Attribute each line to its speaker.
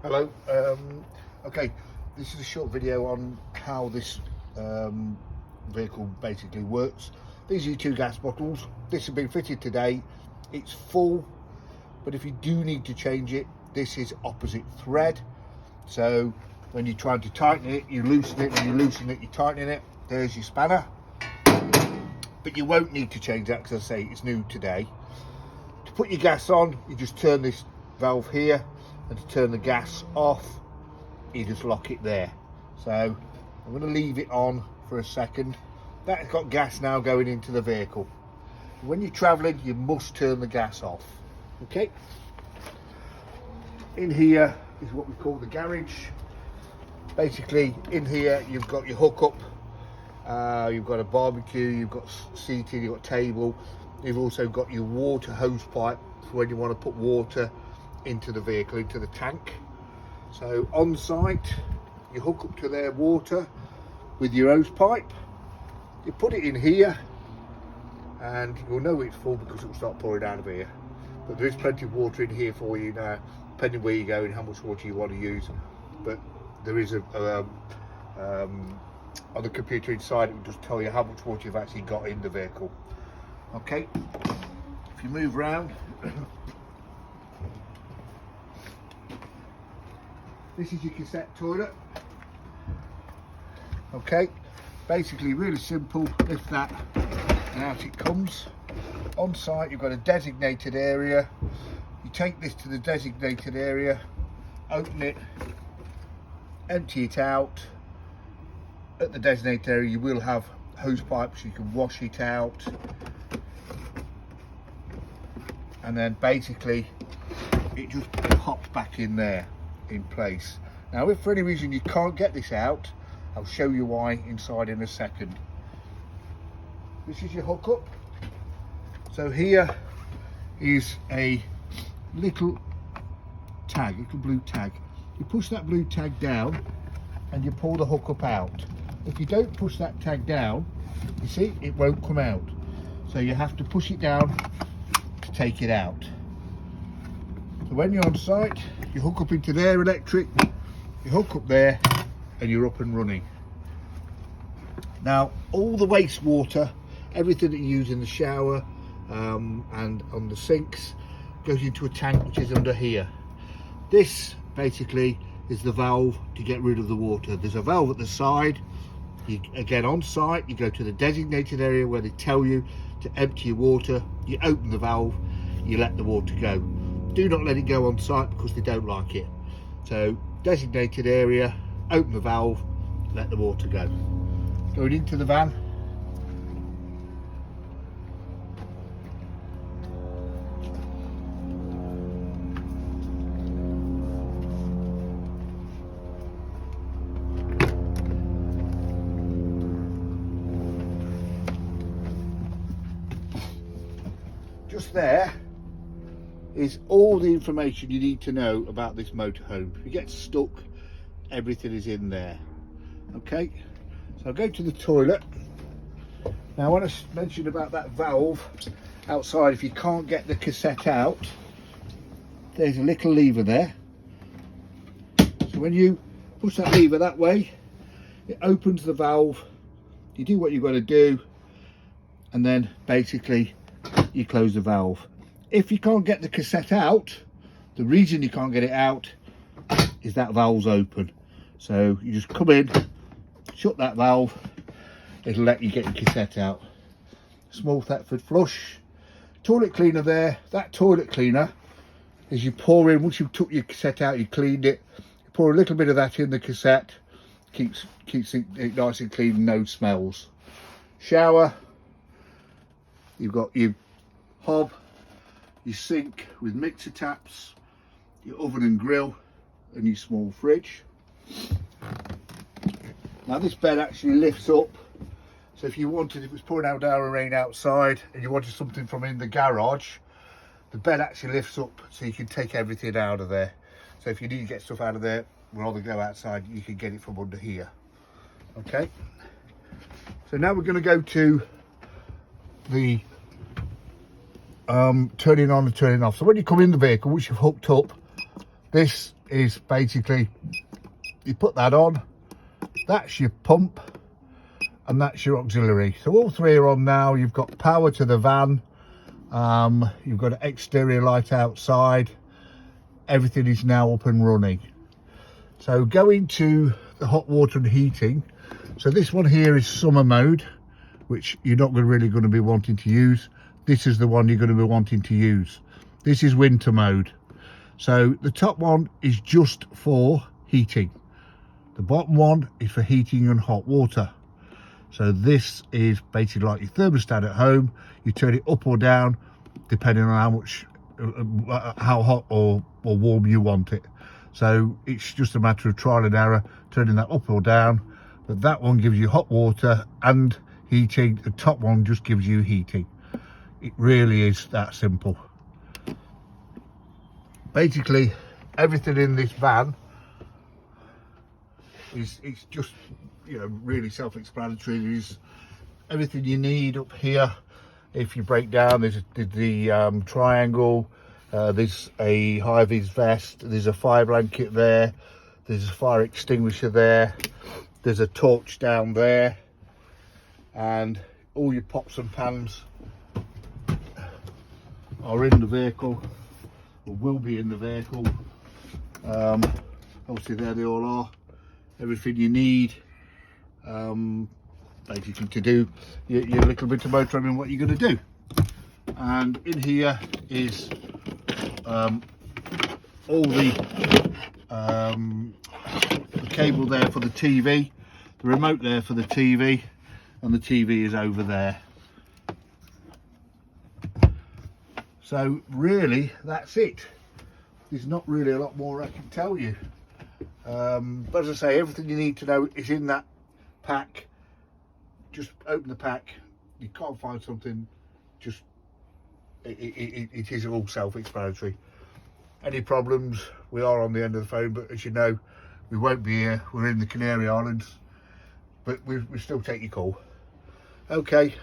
Speaker 1: Hello. Okay, this is a short video on how this vehicle basically works. These are your two gas bottles. This has been fitted today. It's full, but if you do need to change it, this is opposite thread. So when you're trying to tighten it, you loosen it. When you loosen it, you're tightening it. There's your spanner. But you won't need to change that because I say it's new today. To put your gas on, you just turn this valve here, and to turn the gas off, you just lock it there. So I'm going to leave it on for a second. That's got gas now going into the vehicle. When you're traveling, you must turn the gas off. Okay. In here is what we call the garage. Basically, in here you've got your hookup. You've got a barbecue. You've got seating. You've got table. You've also got your water hose pipe for when you want to put water into the vehicle, into the tank. So on site, you hook up to their water with your hose pipe. You put it in here, and you'll know it's full because it will start pouring out of here. But there is plenty of water in here for you now, depending where you go and how much water you want to use. But there is on the computer inside, it will just tell you how much water you've actually got in the vehicle. Okay, if you move around, this is your cassette toilet. Okay, basically really simple. Lift that and out it comes. On site, you've got a designated area. You take this to the designated area, open it, empty it out. At the designated area, you will have hose pipes, you can wash it out. And then basically it just pops back in there in place. Now if for any reason you can't get this out, I'll show you why inside in a second. This is your hookup. So here is a little tag, little blue tag. You push that blue tag down and you pull the hookup out. If you don't push that tag down, you see it won't come out. So you have to push it down to take it out. So when you're on site, you hook up into their electric, you hook up there, and you're up and running. Now all the wastewater, everything that you use in the shower and on the sinks, goes into a tank which is under here. This basically is the valve to get rid of the water. There's a valve at the side. You again on site, you go to the designated area where they tell you to empty your water. You open the valve, you let the water go. Do not let it go on site because they don't like it. So designated area, open the valve, let the water go. Going into the van. Just there is all the information you need to know about this motorhome. If you get stuck, everything is in there. Okay, so I'll go to the toilet. Now when I mentioned about that valve outside, if you can't get the cassette out, there's a little lever there. So when you push that lever that way, it opens the valve. You do what you've got to do, and then basically you close the valve. If you can't get the cassette out, the reason you can't get it out is that valve's open. So you just come in, shut that valve, it'll let you get your cassette out. Small Thetford flush. Toilet cleaner there. That toilet cleaner, as you pour in, once you've took your cassette out, you cleaned it, you pour a little bit of that in the cassette, keeps it nice and clean, no smells. Shower, you've got your hob, your sink with mixer taps, your oven and grill, and your small fridge. Now this bed actually lifts up, so if you wanted, if it was pouring out rain outside and you wanted something from in the garage, the bed actually lifts up so you can take everything out of there. So if you need to get stuff out of there rather than go outside, you can get it from under here. Okay, so now we're going to go to the turning on and turning off. So when you come in the vehicle, which you've hooked up, this is basically, you put that on, that's your pump, and that's your auxiliary. So all three are on now. You've got power to the van, you've got an exterior light outside, everything is now up and running. So going to the hot water and heating, so this one here is summer mode, which you're not really going to be wanting to use. This is the one you're going to be wanting to use. This is winter mode. So the top one is just for heating. The bottom one is for heating and hot water. So this is basically like your thermostat at home. You turn it up or down depending on how much, how hot or warm you want it. So it's just a matter of trial and error, turning that up or down. But that one gives you hot water and heating. The top one just gives you heating. It really is that simple. Basically, everything in this van is, it's just, you know, really self-explanatory. There's everything you need up here. If you break down, there's the triangle, there's a high-vis vest, there's a fire blanket there, there's a fire extinguisher there, there's a torch down there, and all your pots and pans are in the vehicle, or will be in the vehicle. Obviously there they all are, everything you need basically to do your little bit of motoring and what you're going to do. And in here is all the cable there for the TV, the remote there for the TV, and the TV is over there. So really that's it. There's not really a lot more I can tell you, but as I say, everything you need to know is in that pack. Just open the pack, you can't find something, just it is all self-explanatory. Any problems, we are on the end of the phone, but as you know, we won't be here. We're in the Canary Islands, but we still take your call. Okay.